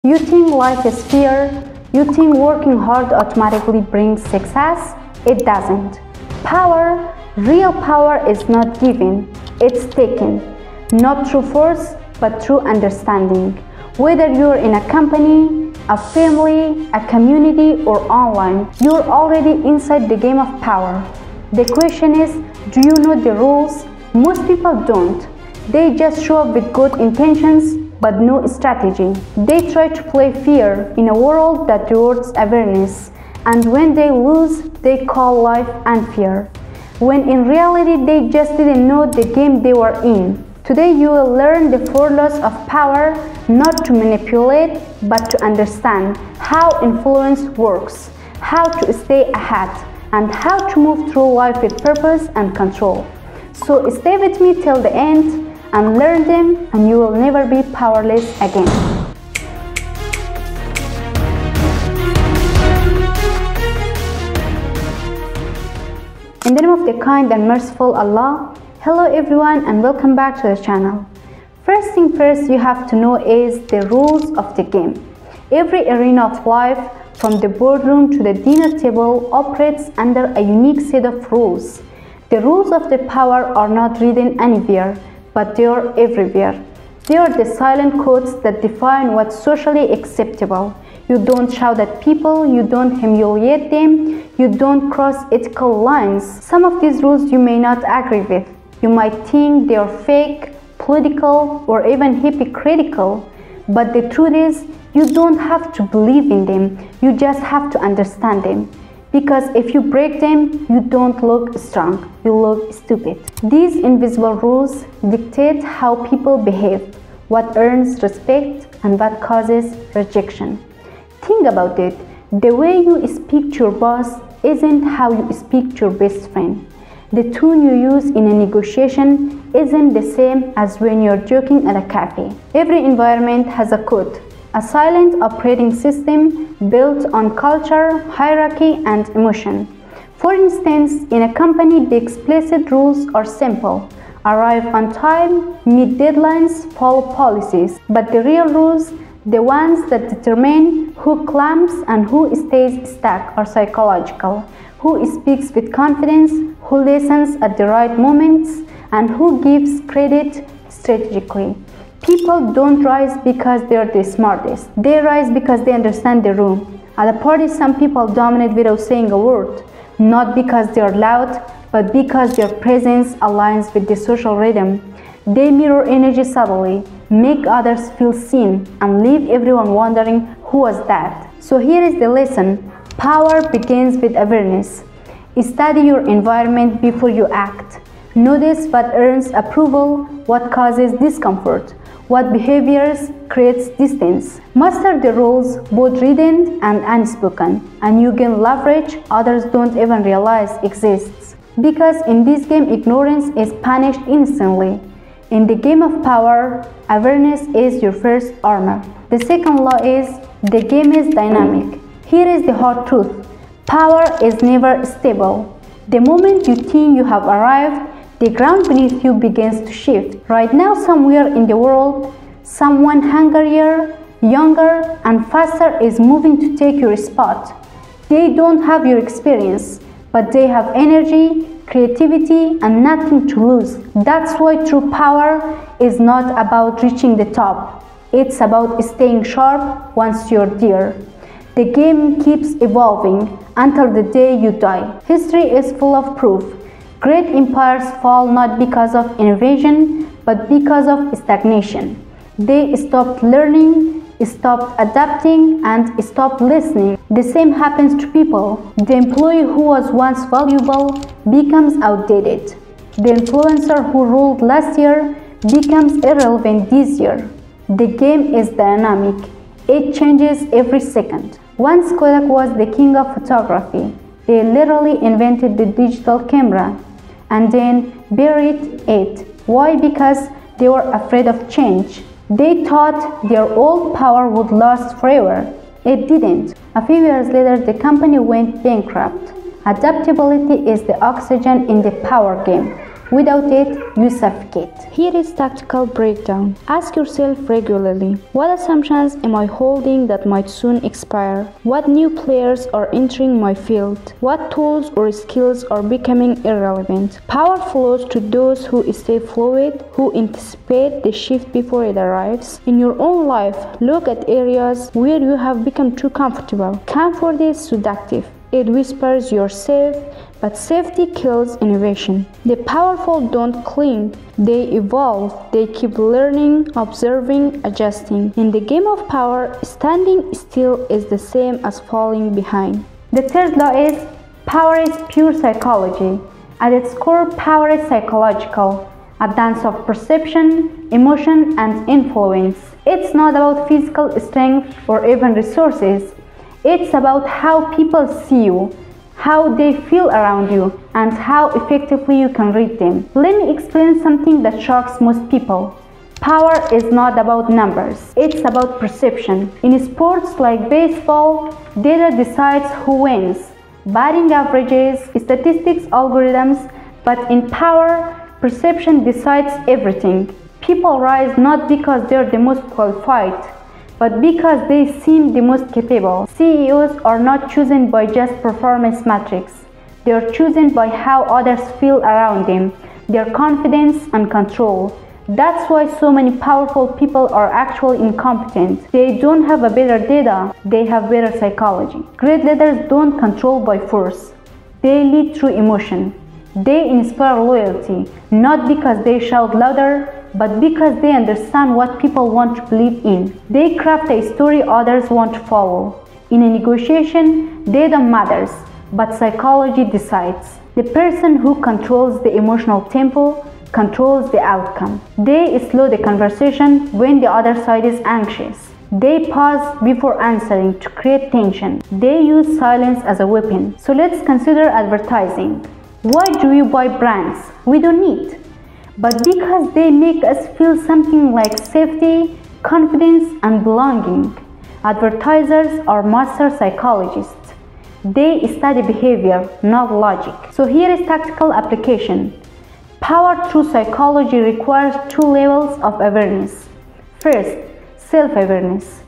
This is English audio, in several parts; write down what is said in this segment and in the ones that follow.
You think life is fair? You think working hard automatically brings success? It doesn't. Power, real power is not given, it's taken. Not through force, but through understanding. Whether you're in a company, a family, a community, or online, you're already inside the game of power. The question is, do you know the rules? Most people don't. They just show up with good intentions, but no strategy. They try to play fair in a world that rewards awareness, and when they lose, they call life unfair, when in reality they just didn't know the game they were in. Today you will learn the four laws of power, not to manipulate, but to understand how influence works, how to stay ahead, and how to move through life with purpose and control. So stay with me till the end and learn them, and you will never be powerless again. In the name of the kind and merciful Allah, hello everyone and welcome back to the channel. First thing first, you have to know is the rules of the game. Every arena of life, from the boardroom to the dinner table, operates under a unique set of rules. The rules of the power are not written anywhere, but they are everywhere. They are the silent codes that define what's socially acceptable. You don't shout at people, you don't humiliate them, you don't cross ethical lines. Some of these rules you may not agree with. You might think they are fake, political, or even hypocritical, but the truth is, you don't have to believe in them, you just have to understand them. Because if you break them, you don't look strong, you look stupid. These invisible rules dictate how people behave, what earns respect and what causes rejection. Think about it. The way you speak to your boss isn't how you speak to your best friend. The tone you use in a negotiation isn't the same as when you're joking at a cafe. Every environment has a code. A silent operating system built on culture, hierarchy, and emotion. For instance, in a company, the explicit rules are simple. Arrive on time, meet deadlines, follow policies. But the real rules, the ones that determine who climbs and who stays stuck, are psychological. Who speaks with confidence, who listens at the right moments, and who gives credit strategically. People don't rise because they are the smartest. They rise because they understand the room. At a party, some people dominate without saying a word, not because they are loud, but because their presence aligns with the social rhythm. They mirror energy subtly, make others feel seen, and leave everyone wondering who was that. So here is the lesson. Power begins with awareness. Study your environment before you act. Notice what earns approval, what causes discomfort, what behaviors creates distance. Master the rules, both written and unspoken, and you gain leverage others don't even realize exists. Because in this game, ignorance is punished instantly. In the game of power, awareness is your first armor. The second law is, the game is dynamic. Here is the hard truth. Power is never stable. The moment you think you have arrived, the ground beneath you begins to shift. Right now, somewhere in the world, someone hungrier, younger, and faster is moving to take your spot. They don't have your experience, but they have energy, creativity, and nothing to lose. That's why true power is not about reaching the top. It's about staying sharp once you're there. The game keeps evolving until the day you die. History is full of proof. Great empires fall not because of innovation, but because of stagnation. They stopped learning, stopped adapting, and stopped listening. The same happens to people. The employee who was once valuable becomes outdated. The influencer who ruled last year becomes irrelevant this year. The game is dynamic. It changes every second. Once Kodak was the king of photography. They literally invented the digital camera and then buried it. Why? Because they were afraid of change. They thought their old power would last forever. It didn't. A few years later, the company went bankrupt. Adaptability is the oxygen in the power game. Without it, you suffocate. Here is tactical breakdown. Ask yourself regularly, what assumptions am I holding that might soon expire? What new players are entering my field? What tools or skills are becoming irrelevant? Power flows to those who stay fluid, who anticipate the shift before it arrives. In your own life, look at areas where you have become too comfortable. Comfort is seductive. It whispers you're safe, but safety kills innovation. The powerful don't cling, they evolve. They keep learning, observing, adjusting. In the game of power, standing still is the same as falling behind. The third law is power is pure psychology. At its core, power is psychological, a dance of perception, emotion, and influence. It's not about physical strength or even resources. It's about how people see you, how they feel around you, and how effectively you can read them. Let me explain something that shocks most people. Power is not about numbers, it's about perception. In sports like baseball, data decides who wins, batting averages, statistics, algorithms, but in power, perception decides everything. People rise not because they're the most qualified, but because they seem the most capable. CEOs are not chosen by just performance metrics. They are chosen by how others feel around them, their confidence and control. That's why so many powerful people are actually incompetent. They don't have a better data, they have better psychology. Great leaders don't control by force. They lead through emotion. They inspire loyalty, not because they shout louder, but because they understand what people want to believe in. They craft a story others want to follow. In a negotiation, data matters, but psychology decides. The person who controls the emotional tempo controls the outcome. They slow the conversation when the other side is anxious. They pause before answering to create tension. They use silence as a weapon. So let's consider advertising. Why do you buy brands we don't need? But because they make us feel something like safety, confidence, and belonging. Advertisers are master psychologists. They study behavior, not logic. So here is tactical application. Power through psychology requires two levels of awareness. First, self-awareness.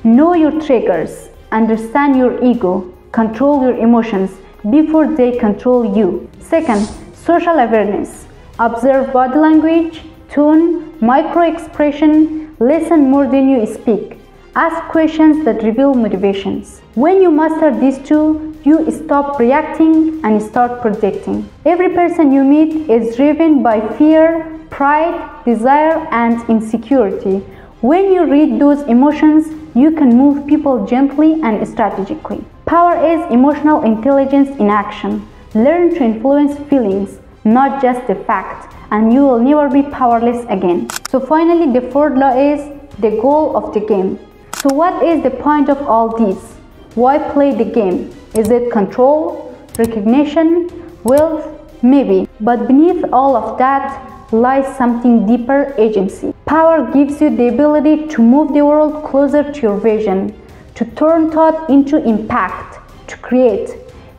Know your triggers, understand your ego, control your emotions before they control you. Second, social awareness. Observe body language, tone, micro-expression, listen more than you speak. Ask questions that reveal motivations. When you master these two, you stop reacting and start predicting. Every person you meet is driven by fear, pride, desire, and insecurity. When you read those emotions, you can move people gently and strategically. Power is emotional intelligence in action. Learn to influence feelings, not just the fact, and you will never be powerless again. So finally, the fourth law is the goal of the game. So what is the point of all this? Why play the game? Is it control, recognition, wealth? Maybe. But beneath all of that lies something deeper: agency. Power gives you the ability to move the world closer to your vision, to turn thought into impact, to create.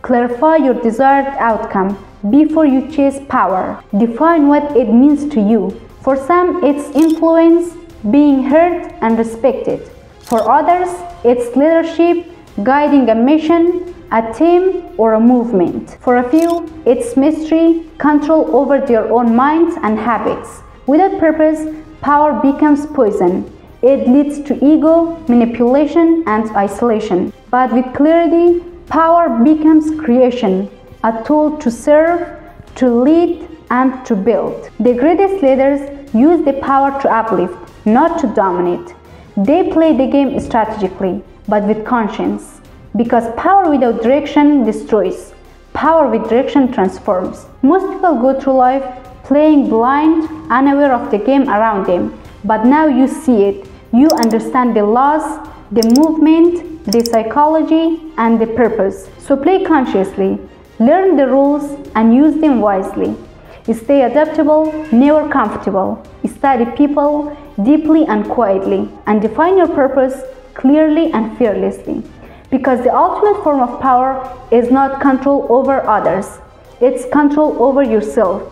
Clarify your desired outcome before you chase power. Define what it means to you. For some, it's influence, being heard and respected. For others, it's leadership, guiding a mission, a team, or a movement. For a few, it's mystery, control over their own minds and habits. Without purpose, power becomes poison. It leads to ego, manipulation, and isolation. But with clarity, power becomes creation, a tool to serve, to lead, and to build. The greatest leaders use the power to uplift, not to dominate. They play the game strategically, but with conscience. Because power without direction destroys. Power with direction transforms. Most people go through life playing blind, unaware of the game around them. But now you see it. You understand the laws, the movement, the psychology, and the purpose. So play consciously. Learn the rules and use them wisely. Stay adaptable, never comfortable. Study people deeply and quietly, and define your purpose clearly and fearlessly. Because the ultimate form of power is not control over others, it's control over yourself.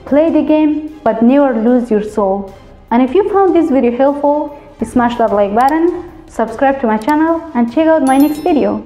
play the game, but never lose your soul. And if you found this video helpful, smash that like button, subscribe to my channel, and check out my next video.